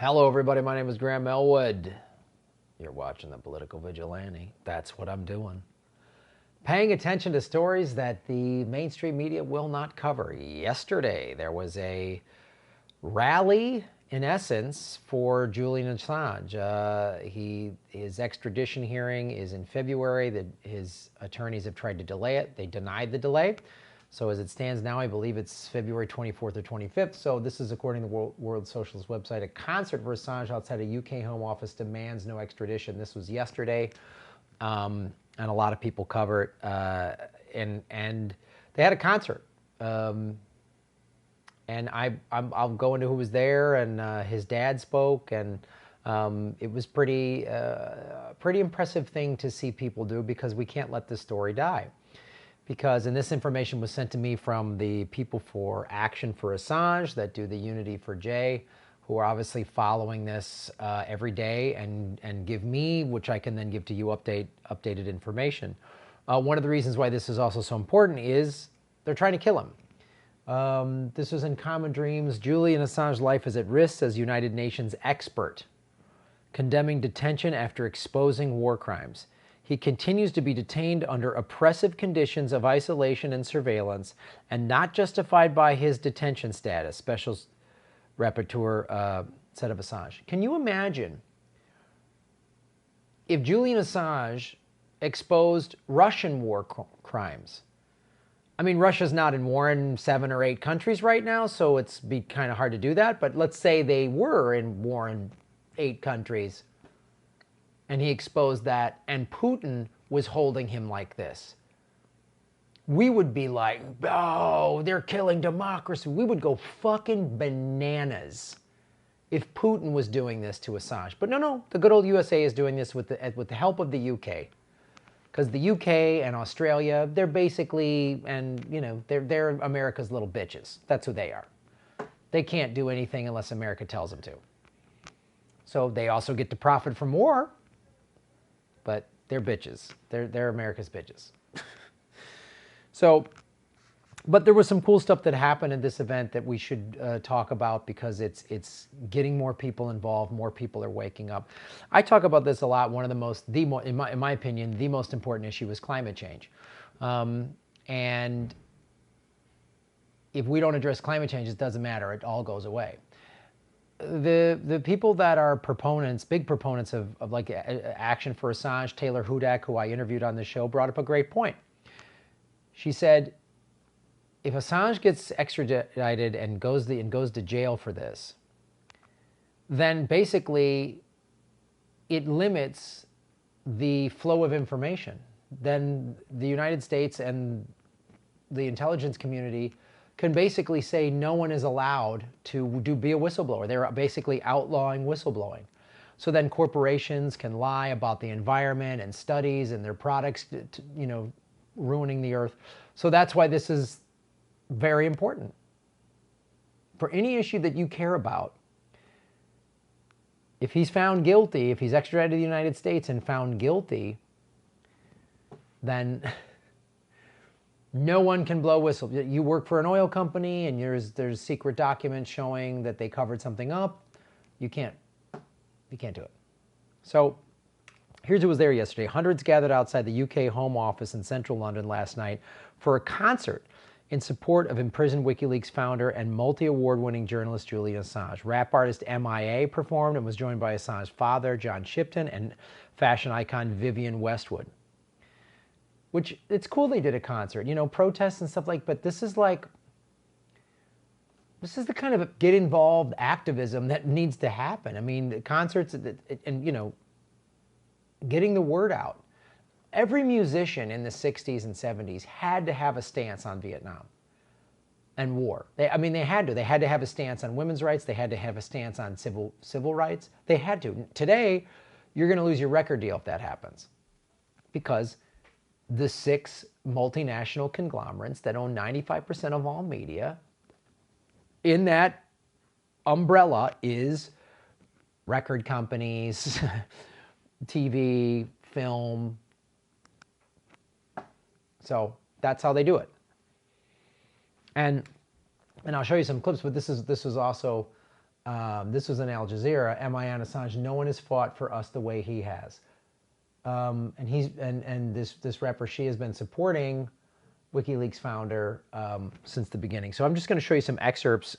Hello, everybody. My name is Graham Elwood. You're watching the Political Vigilante. That's what I'm doing. Paying attention to stories that the mainstream media will not cover. Yesterday, there was a rally, in essence, for Julian Assange. His extradition hearing is in February. His attorneys have tried to delay it. They denied the delay. So as it stands now, I believe it's February 24th or 25th. So this is according to the World Socialist website. A concert for Assange outside a UK Home Office demands no extradition. This was yesterday, and a lot of people cover it. And they had a concert. And I'll go into who was there, and his dad spoke, and it was pretty impressive thing to see people do, because we can't let this story die. And this information was sent to me from the people for Action for Assange that do the Unity for J, who are obviously following this every day and give me, which I can then give to you, updated information. One of the reasons why this is also so important is they're trying to kill him. This was in Common Dreams. Julian Assange's life is at risk, says United Nations expert, condemning detention after exposing war crimes. He continues to be detained under oppressive conditions of isolation and surveillance, and not justified by his detention status, Special Rapporteur said of Assange. Can you imagine if Julian Assange exposed Russian war crimes? I mean, Russia's not in war in 7 or 8 countries right now, so it's be kind of hard to do that. But let's say they were in war in 8 countries, and he exposed that, and Putin was holding him like this. We would be like, oh, they're killing democracy. We would go fucking bananas if Putin was doing this to Assange. But no, the good old USA is doing this with the help of the UK. Because the UK and Australia, they're basically, and you know, they're America's little bitches. That's who they are. They can't do anything unless America tells them to. So they also get to profit from war, but they're bitches. They're America's bitches. So, but there was some cool stuff that happened at this event that we should talk about, because it's getting more people involved. More people are waking up. I talk about this a lot. One of in my opinion, the most important issue is climate change. And if we don't address climate change, it doesn't matter. It all goes away. The people that are proponents, big proponents of like Action for Assange, Taylor Hudak, who I interviewed on the show, brought up a great point. She said, if Assange gets extradited and goes to jail for this, then basically it limits the flow of information. Then the United States and the intelligence community can basically say no one is allowed to be a whistleblower. They're basically outlawing whistleblowing. So then corporations can lie about the environment and studies and their products, you know, ruining the earth. So that's why this is very important. For any issue that you care about, if he's found guilty, if he's extradited to the United States and found guilty, then no one can blow whistle. You work for an oil company and there's secret documents showing that they covered something up. You can't do it. So here's who was there yesterday. Hundreds gathered outside the UK Home Office in central London last night for a concert in support of imprisoned WikiLeaks founder and multi-award-winning journalist Julian Assange. Rap artist M.I.A. performed and was joined by Assange's father, John Shipton, and fashion icon Vivienne Westwood. Which, it's cool they did a concert, you know, protests and stuff like, but this is the kind of get involved activism that needs to happen. I mean, the concerts and, you know, getting the word out. Every musician in the 60s and 70s had to have a stance on Vietnam and war. They had to. They had to have a stance on women's rights. They had to have a stance on civil rights. They had to. Today, you're going to lose your record deal if that happens, because the 6 multinational conglomerates that own 95% of all media, in that umbrella is record companies, TV, film. So that's how they do it. And I'll show you some clips, but this is also This was in Al Jazeera. M.I.A. and Assange, no one has fought for us the way he has. And this rapper, she has been supporting WikiLeaks founder since the beginning. So I'm just going to show you some excerpts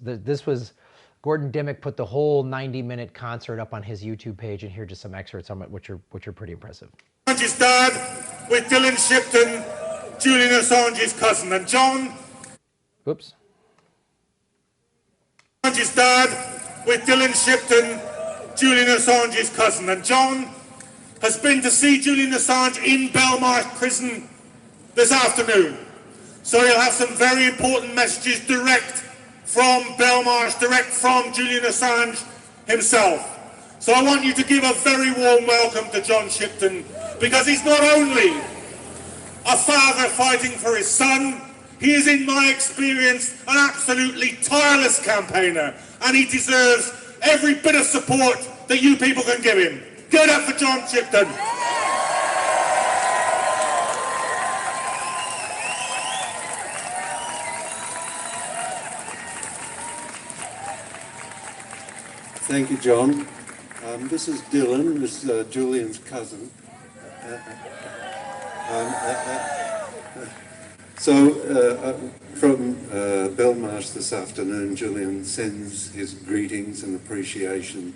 this was Gordon Dimmock put the whole 90-minute concert up on his YouTube page, and here are just some excerpts on it, which are pretty impressive. Assange's dad with John Shipton, Julian Assange's cousin, and John. Oops. Assange's dad with John Shipton, Julian Assange's cousin, and John has been to see Julian Assange in Belmarsh prison this afternoon. So he'll have some very important messages direct from Belmarsh, direct from Julian Assange himself. So I want you to give a very warm welcome to John Shipton, because he's not only a father fighting for his son, he is, in my experience, an absolutely tireless campaigner, and he deserves every bit of support that you people can give him. Give it up for John Shipton. Thank you, John. This is Dylan, this is Julian's cousin. From Belmarsh this afternoon, Julian sends his greetings and appreciation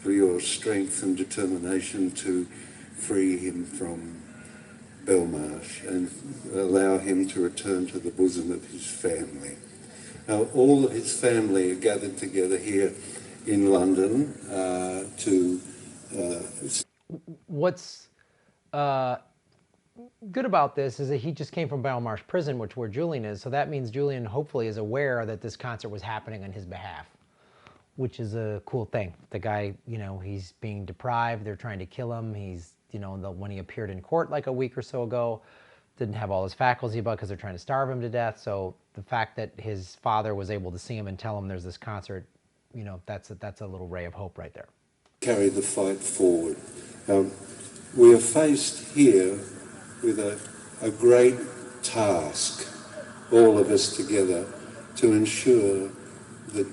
for your strength and determination to free him from Belmarsh and allow him to return to the bosom of his family. Now, all of his family are gathered together here in London to... What's good about this is that he just came from Belmarsh prison, where Julian is, so that means Julian hopefully is aware that this concert was happening on his behalf, which is a cool thing. The guy, he's being deprived, they're trying to kill him, he's, when he appeared in court like a week or so ago, didn't have all his faculty about because they're trying to starve him to death, so the fact that his father was able to see him and tell him there's this concert, that's a little ray of hope right there. Carry the fight forward. We are faced here with a great task, all of us together, to ensure that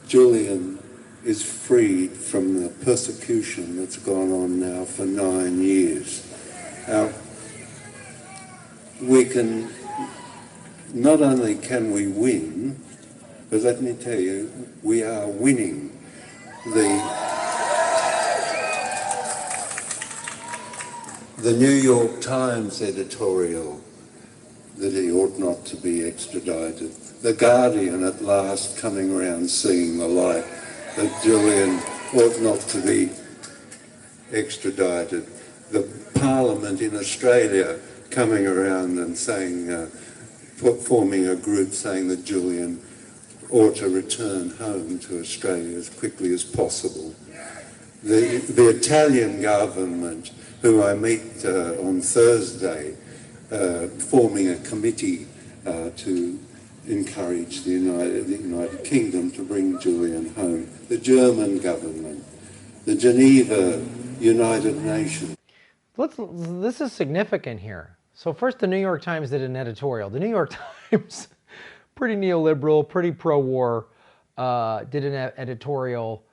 Julian is freed from the persecution that's gone on now for 9 years. We can, not only can we win, but let me tell you, we are winning. The New York Times editorial that he ought not to be extradited. The Guardian at last coming around seeing the light that Julian ought not to be extradited. The Parliament in Australia coming around and saying, forming a group saying that Julian ought to return home to Australia as quickly as possible. The Italian government, who I meet on Thursday, forming a committee to encourage the United Kingdom to bring Julian home. The German government, the Geneva United Nations. This is significant here. So first, the New York Times did an editorial. The New York Times, pretty neoliberal, pretty pro-war, did an editorial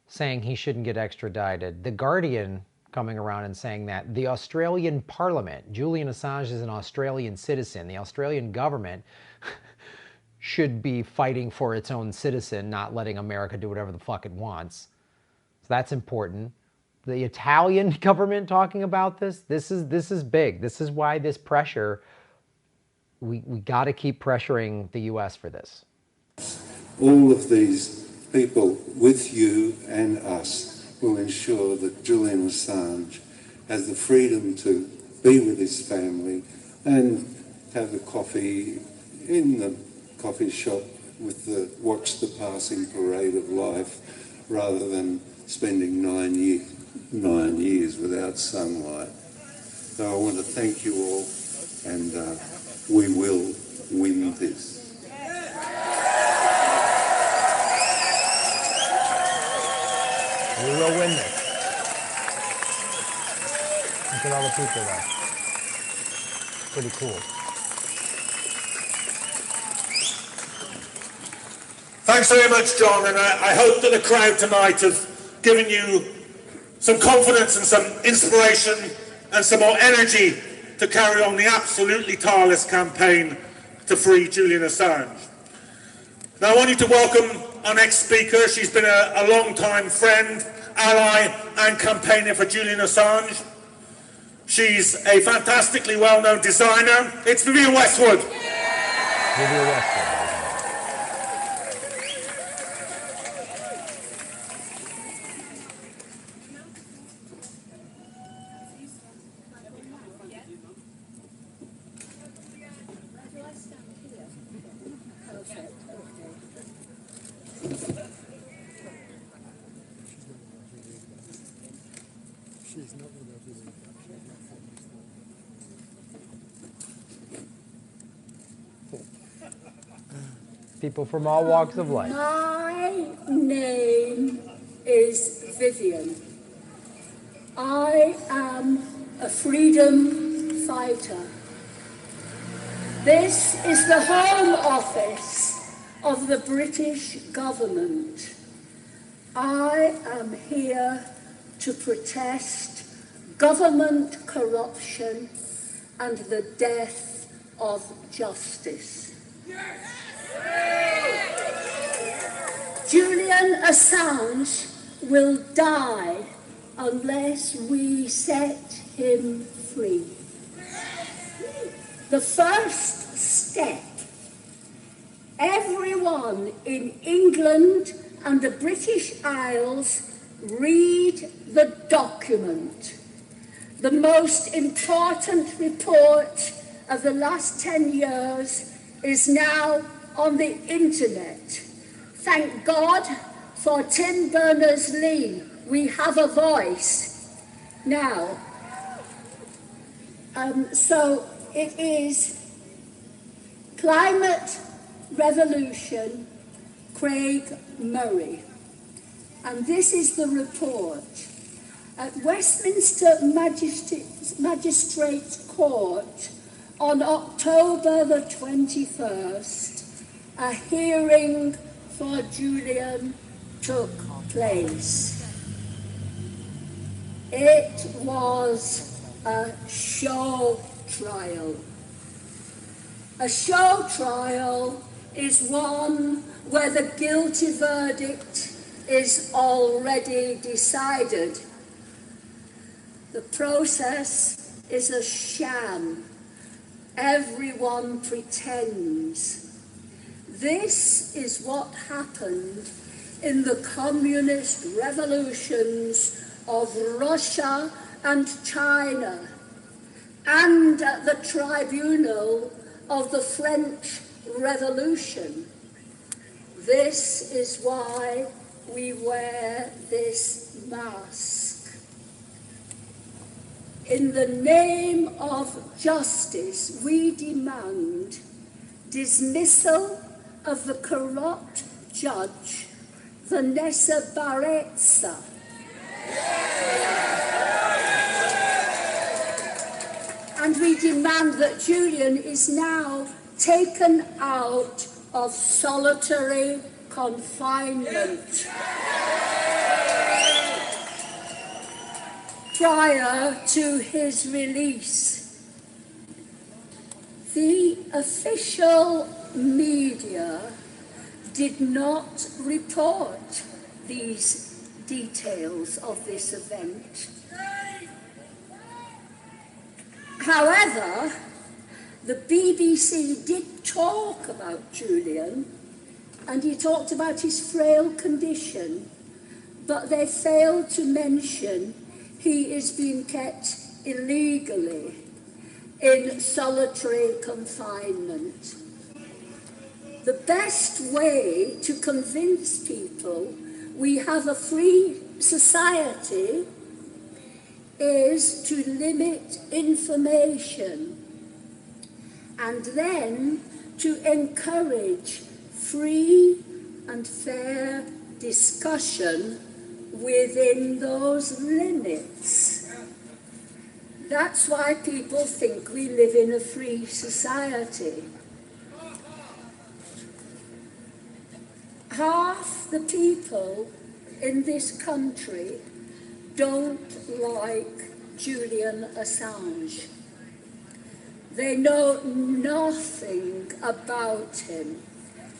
saying he shouldn't get extradited. The Guardian coming around and saying that. The Australian Parliament, Julian Assange is an Australian citizen. The Australian government should be fighting for its own citizen, not letting America do whatever the fuck it wants. So that's important. The Italian government talking about this is big. This is why this pressure, we got to keep pressuring the US for this. All of these people with you and us will ensure that Julian Assange has the freedom to be with his family and have a coffee in the coffee shop watch the passing parade of life, rather than spending 9 years without sunlight. So I want to thank you all, and we will win this. We will win this. Look at all the people there. Pretty cool. Thanks very much, John, and I hope that the crowd tonight has given you some confidence and some inspiration and some more energy to carry on the absolutely tireless campaign to free Julian Assange. Now I want you to welcome our next speaker. She's been a long-time friend, ally and campaigner for Julian Assange. She's a fantastically well-known designer. It's Vivienne Westwood. Vivienne Westwood. People from all walks of life. My name is Vivienne. I am a freedom fighter. This is the Home Office of the British government. I am here to protest government corruption and the death of justice. Julian Assange will die unless we set him free. The first step, everyone in England and the British Isles read the document. The most important report of the last 10 years is now on the internet. Thank God for Tim Berners-Lee. We have a voice now. So it is Climate Revolution, Craig Murray. And this is the report. At Westminster Magistrates Court on October the 21st, a hearing for Julian took place. It was a show trial. A show trial is one where the guilty verdict is already decided. The process is a sham. Everyone pretends. This is what happened in the communist revolutions of Russia and China, and at the tribunal of the French Revolution. This is why we wear this mask. In the name of justice, we demand dismissal of the corrupt judge, Vanessa Barrezza. And we demand that Julian is now taken out of solitary confinement prior to his release. The official media did not report these details of this event. However, the BBC did talk about Julian, and he talked about his frail condition, but they failed to mention he is being kept illegally in solitary confinement. The best way to convince people we have a free society is to limit information and then to encourage free and fair discussion within those limits. That's why people think we live in a free society. half the people in this country don't like Julian Assange. They know nothing about him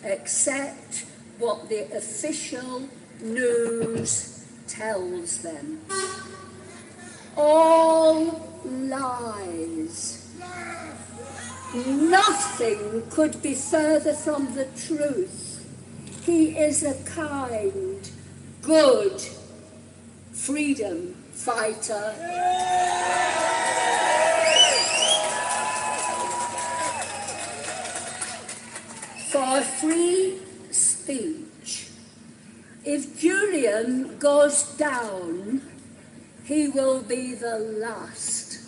except what the official news tells them. All lies. Nothing could be further from the truth. He is a kind, good freedom fighter. For free speech. If Julian goes down, he will be the last.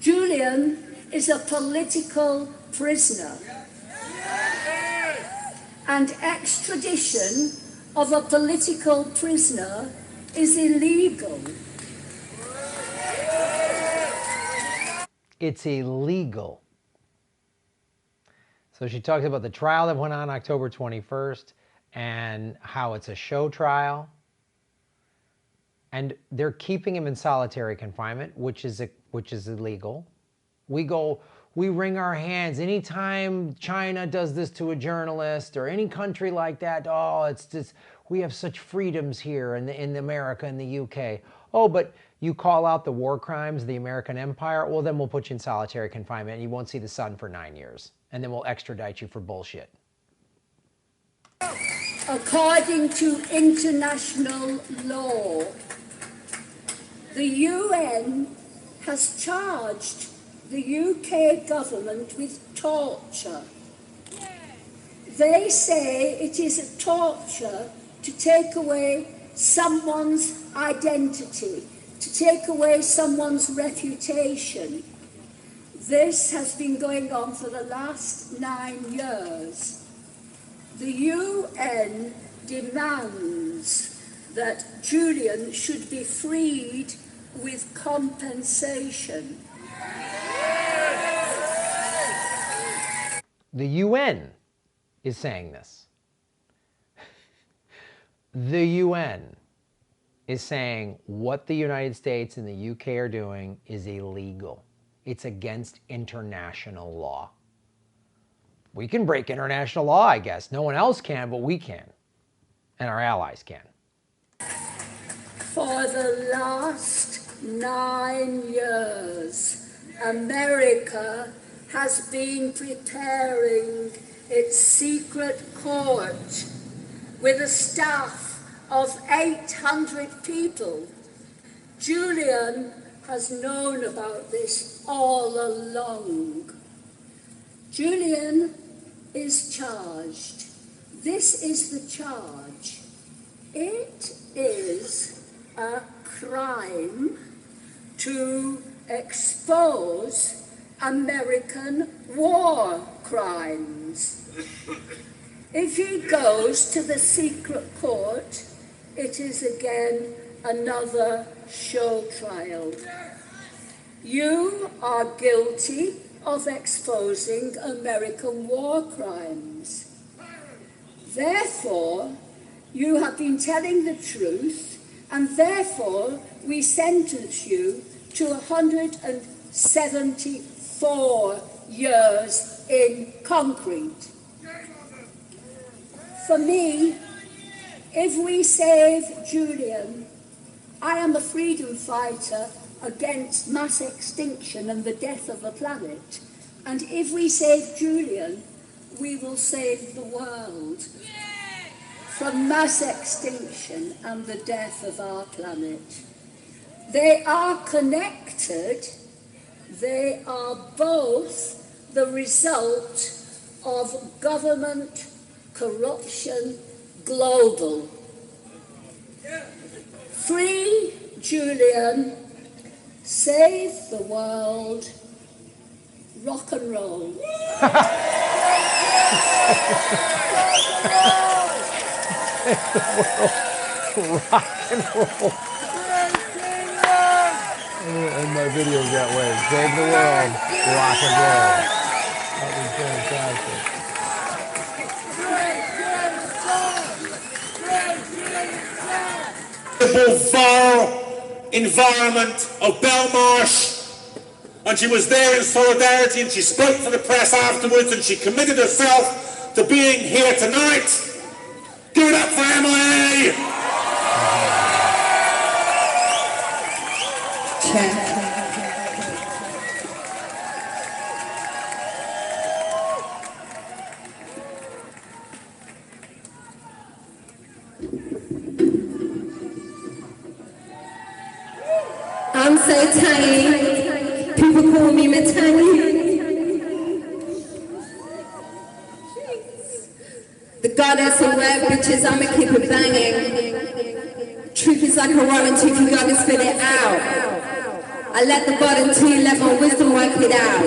Julian is a political prisoner, and extradition of a political prisoner is illegal. It's illegal. So she talks about the trial that went on October 21st and how it's a show trial. And they're keeping him in solitary confinement, which is illegal. We wring our hands anytime China does this to a journalist or any country like that. Oh, it's just, we have such freedoms here in America and the UK. Oh, but you call out the war crimes of the American empire, well, then we'll put you in solitary confinement and you won't see the sun for 9 years. And then we'll extradite you for bullshit. According to international law, the UN has charged the UK government with torture. They say it is a torture to take away someone's identity, to take away someone's reputation. This has been going on for the last 9 years. The UN demands that Julian should be freed with compensation. The UN is saying this. The UN is saying what the United States and the UK are doing is illegal. It's against international law. We can break international law, I guess. No one else can, but we can. And our allies can. For the last 9 years, America has been preparing its secret court with a staff of 800 people. Julian has known about this all along. Julian is charged. This is the charge. It is a crime to expose American war crimes. If he goes to the secret court, it is again another show trial. You are guilty of exposing American war crimes. Therefore, you have been telling the truth, and therefore we sentence you to 174 years in concrete. For me, if we save Julian, I am a freedom fighter against mass extinction and the death of the planet. And if we save Julian, we will save the world from mass extinction and the death of our planet. They are connected. They are both the result of government corruption global. Free Julian, save the world, rock and roll. Rock and roll. And my videos that way. Save the world, rock and roll. That was fantastic. vile environment of Belmarsh, and she was there in solidarity, and she spoke to the press afterwards, and she committed herself to being here tonight. Give it up for M.I.A. I'm so tiny, people call me Matani. The goddess of web bitches, I'ma keep it banging. Truth is like a rotten tooth, you gotta spit it out. I let the bottom two, let my wisdom work it out.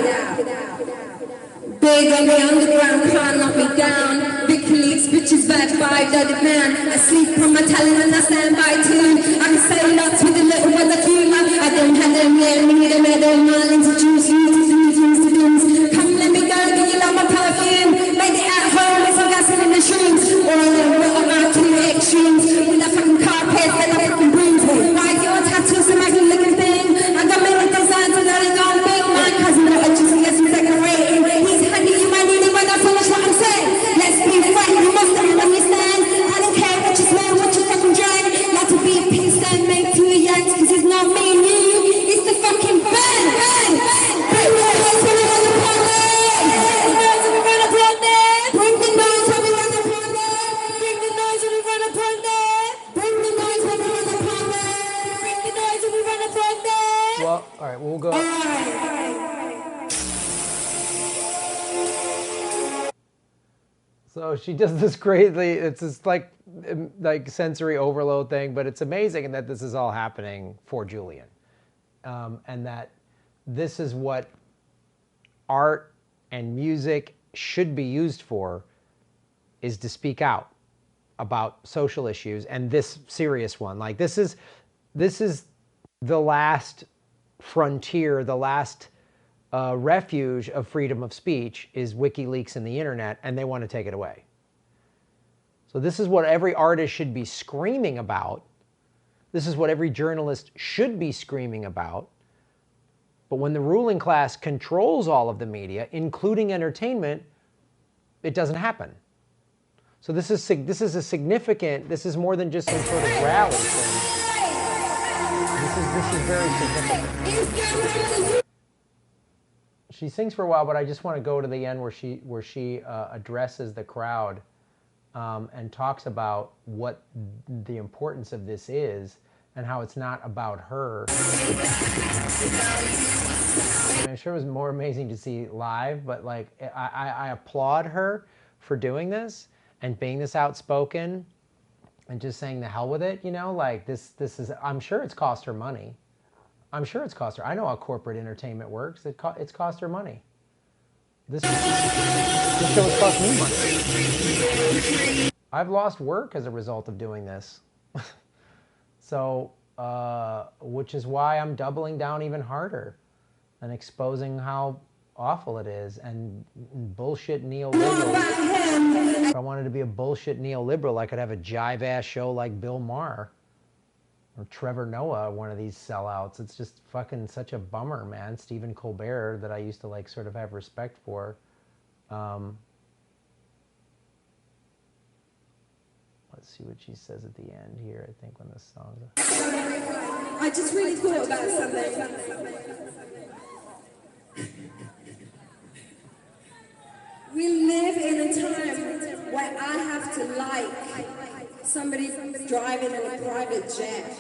Big on the underground, can't knock me down. WikiLeaks, bitches, back by dirty man. I sleep from my talent and I stand by too. I can say a lot to the little ones I keep. I don't have them yet, me them, I don't mind introduce you to things. Come let me go, give you love my perfume. Made it at home with some gasoline in the shrooms. Or I'm out to the extremes. With that fucking carpet and the fucking brooms. Why your tattoos and my looking thing? I got many designs and I don't big. My cousin got a juicy, yes, he's decorating. He's handy, you might need it when I finish what I'm saying. Let's be frank, you must understand. I don't care what you smell, what you fucking drag. Not to be a piece and make two yanks, cause it's not me and you, it's the fucking band. Bring the noise when we run the party. Bring the noise when we run the party. Bring the noise when we run the party. Bring the noise when we run the party. Bring the noise when we run the party. Well, all right, we'll go. So she does this greatly. It's this like sensory overload thing, but it's amazing that this is all happening for Julian, and that this is what art and music should be used for, is to speak out about social issues, and this serious one. Like this is the last frontier, the last refuge of freedom of speech is WikiLeaks and the internet, and they want to take it away. So this is what every artist should be screaming about. This is what every journalist should be screaming about. But when the ruling class controls all of the media, including entertainment, it doesn't happen. So this is a significant, this is more than just some sort of rally thing. This is very significant. She sings for a while, but I just want to go to the end where she addresses the crowd and talks about what the importance of this is and how it's not about her. I mean, I'm sure it was more amazing to see live, but like I applaud her for doing this and being this outspoken and just saying the hell with it, you know, like this is, I'm sure it's cost her money. I'm sure it's cost her. I know how corporate entertainment works. It's cost her money. This show has cost me money. I've lost work as a result of doing this. So, which is why I'm doubling down even harder and exposing how awful it is and bullshit neoliberal. If I wanted to be a bullshit neoliberal, I could have a jive-ass show like Bill Maher or Trevor Noah, one of these sellouts. It's just fucking such a bummer, man. Stephen Colbert, that I used to like sort of have respect for. Let's see what she says at the end here, I think, when this song's... I just really thought about something. We live in a time where I have to like somebody driving in a private jet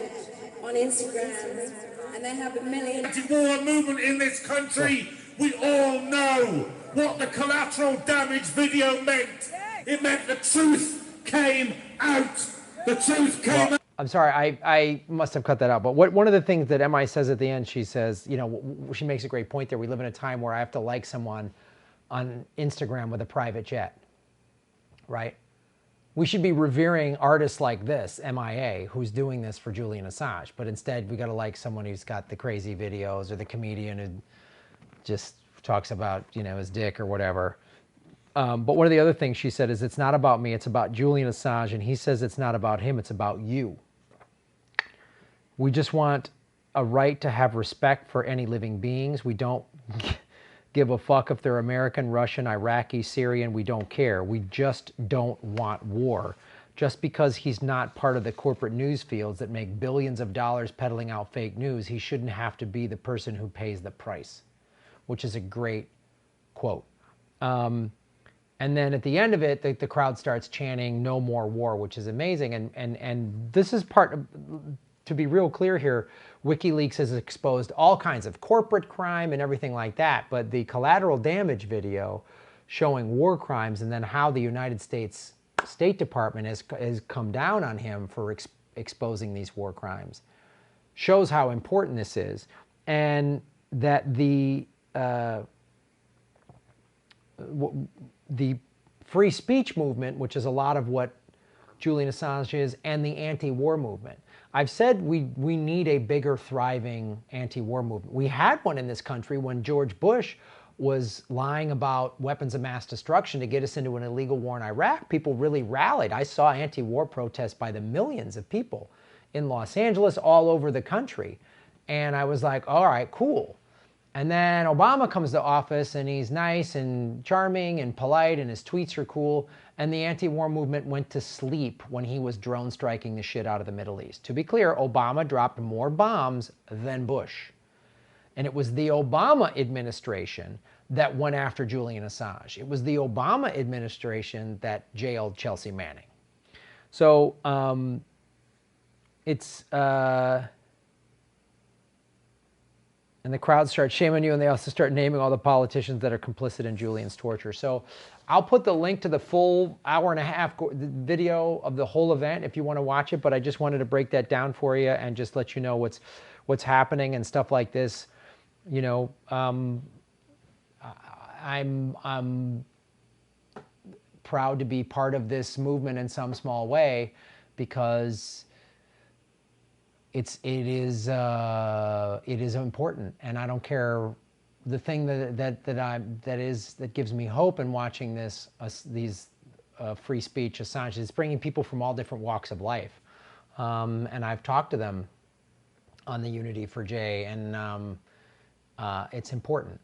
on Instagram, and they have a million... Anti-war movement in this country, we all know what the collateral damage video meant. It meant the truth came out. The truth came out. I'm sorry, I must have cut that out. But one of the things that M.I. says at the end, she says, you know, she makes a great point there. We live in a time where I have to like someone on Instagram with a private jet, right? We should be revering artists like this, M.I.A., who's doing this for Julian Assange. But instead, we got to like someone who's got the crazy videos, or the comedian who just talks about, you know, his dick or whatever. But one of the other things she said is, it's not about me, it's about Julian Assange. And he says it's not about him, it's about you. We just want a right to have respect for any living beings. We don't give a fuck if they're American, Russian, Iraqi, Syrian. We don't care. We just don't want war. Just because he's not part of the corporate news fields that make billions of dollars peddling out fake news, he shouldn't have to be the person who pays the price, which is a great quote. And then at the end of it, the crowd starts chanting, "No more war," which is amazing. And this is part of, to be real clear here, WikiLeaks has exposed all kinds of corporate crime and everything like that. But the collateral damage video showing war crimes and then how the United States State Department has come down on him for exposing these war crimes shows how important this is. And that the free speech movement, which is a lot of what Julian Assange is, and the anti-war movement. I've said we need a bigger, thriving anti-war movement. We had one in this country when George Bush was lying about weapons of mass destruction to get us into an illegal war in Iraq. People really rallied. I saw anti-war protests by the millions of people in Los Angeles, all over the country. And I was like, all right, cool. And then Obama comes to office and he's nice and charming and polite and his tweets are cool. And the anti-war movement went to sleep when he was drone striking the shit out of the Middle East. To be clear, Obama dropped more bombs than Bush. And it was the Obama administration that went after Julian Assange. It was the Obama administration that jailed Chelsea Manning. So and the crowd starts shaming you, and they also start naming all the politicians that are complicit in Julian's torture. So I'll put the link to the full hour-and-a-half video of the whole event if you want to watch it, but I just wanted to break that down for you and just let you know what's happening and stuff like this. You know, I'm proud to be part of this movement in some small way because it is important, and I don't care. The thing that gives me hope in watching these free speech Assange is bringing people from all different walks of life, and I've talked to them on the Unity for Jay, and it's important.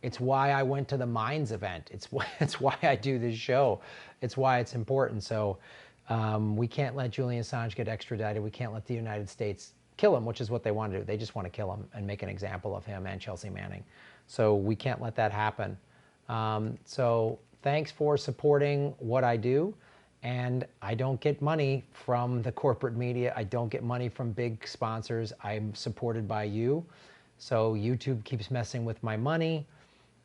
It's why I went to the Minds event. It's why I do this show. It's why it's important. So. We can't let Julian Assange get extradited. We can't let the United States kill him, which is what they want to do. They just want to kill him and make an example of him and Chelsea Manning. So we can't let that happen. So thanks for supporting what I do. And I don't get money from the corporate media. I don't get money from big sponsors. I'm supported by you. So YouTube keeps messing with my money.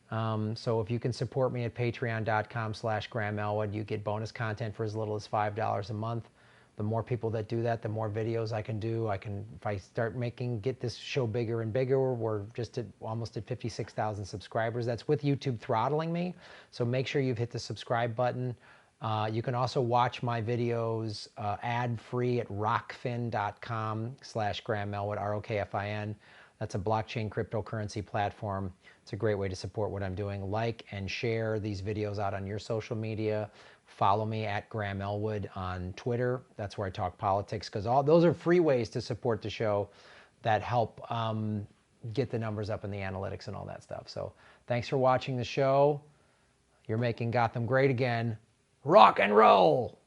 So if you can support me at patreon.com/Graham Elwood, you get bonus content for as little as $5 a month. The more people that do that, the more videos I can do. If I start get this show bigger and bigger, we're just almost at 56,000 subscribers. That's with YouTube throttling me. So make sure you've hit the subscribe button. You can also watch my videos ad-free at rockfin.com/Graham Elwood, ROKFIN. That's a blockchain cryptocurrency platform. It's a great way to support what I'm doing. Like and share these videos out on your social media. Follow me at Graham Elwood on Twitter. That's where I talk politics, because all those are free ways to support the show that help get the numbers up in the analytics and all that stuff. So thanks for watching the show. You're making Gotham great again. Rock and roll!